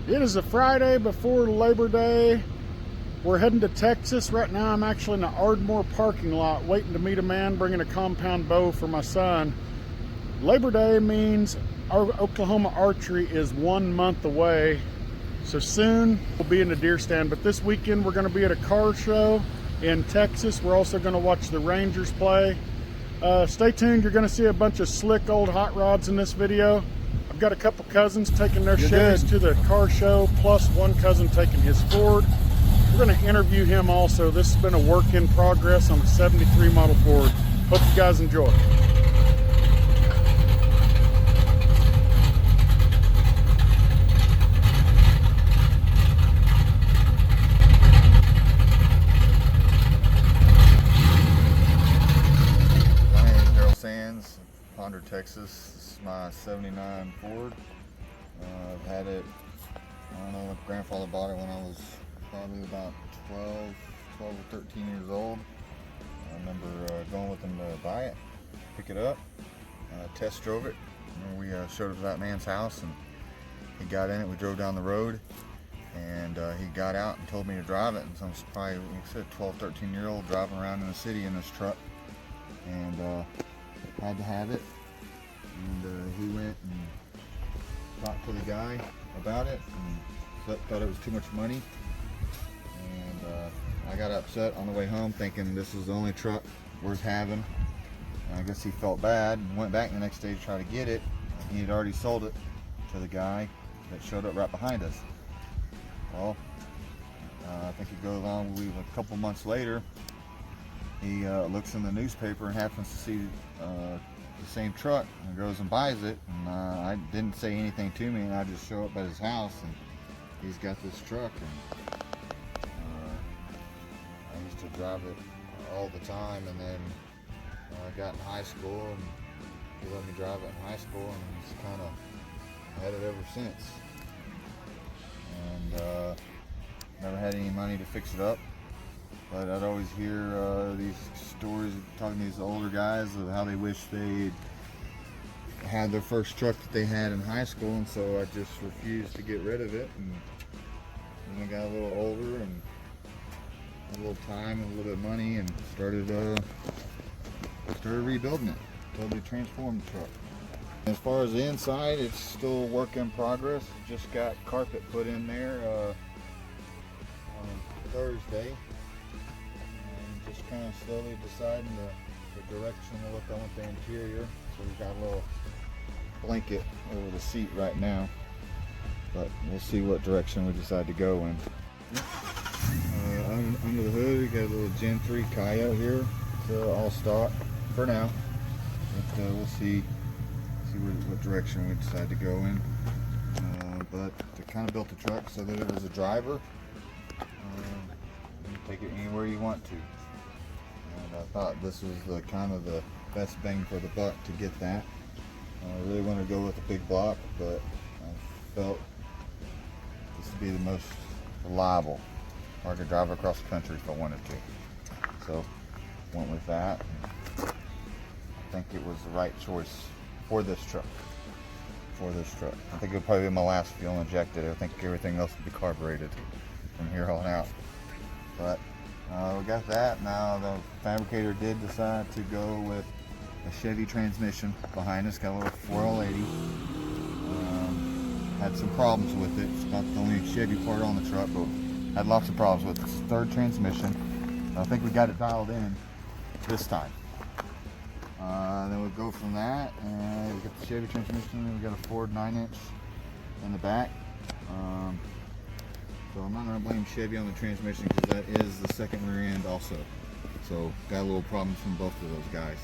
It is a Friday before Labor Day. We're heading to Texas. Right now I'm actually in the Ardmore parking lot waiting to meet a man bringing a compound bow for my son. Labor Day means our Oklahoma archery is 1 month away. So soon we'll be in the deer stand, but this weekend we're going to be at a car show in Texas. We're also going to watch the Rangers play. Stay tuned. You're going to see a bunch of slick old hot rods in this video. I've got a couple cousins taking their Chevys to the car show, plus one cousin taking his Ford. We're going to interview him also. This has been a work in progress on a 73 model Ford. Hope you guys enjoy. My name is Darrell, Ponder, Texas. This is my 79 Ford. I've had it, I don't know, my grandfather bought it when I was probably about 12 or 13 years old. I remember going with him to buy it, pick it up, test drove it. We showed it to that man's house and he got in it. We drove down the road and he got out and told me to drive it. And so I was probably, like I said, 12, 13-year-old driving around in the city in this truck. And had to have it, and he went and talked to the guy about it and thought it was too much money, and I got upset on the way home thinking this was the only truck worth having, and I guess he felt bad and went back the next day to try to get it. He had already sold it to the guy that showed up right behind us. Well, I think it goes on, a couple months later, he looks in the newspaper and happens to see the same truck and goes and buys it. And I didn't say anything to me, and I just show up at his house and he's got this truck. And I used to drive it all the time, and then I got in high school and he let me drive it in high school, and he's kind of had it ever since. And never had any money to fix it up. But I'd always hear these stories talking to these older guys of how they wish they had their first truck that they had in high school, and so I just refused to get rid of it. And then I got a little older and had a little time and a little bit of money and started rebuilding it. Totally transformed the truck. As far as the inside, it's still a work in progress. Just got carpet put in there on Thursday. Just kind of slowly deciding the direction of what I want the interior. So we've got a little blanket over the seat right now, but we'll see what direction we decide to go in. Under the hood, we got a little Gen 3 Coyote here. It's all stock for now, but we'll see what direction we decide to go in. But they kind of built the truck so that it was a driver. You can take it anywhere you want to. And I thought this was the kind of the best bang for the buck to get that. I really wanted to go with a big block, but I felt this would be the most reliable. Or I could drive across the country if I wanted to. So went with that. I think it was the right choice for this truck. I think it would probably be my last fuel injected. I think everything else would be carbureted from here on out. But we got that. Now the fabricator did decide to go with a Chevy transmission behind us. Got a little 4L80. Had some problems with it. It's not the only Chevy part on the truck, but had lots of problems with it. It's third transmission. I think we got it dialed in this time. Then we'll go from that, and we got the Chevy transmission. Then we got a Ford 9-inch in the back. So I'm not going to blame Chevy on the transmission because that is the second rear end also. So got a little problems from both of those guys.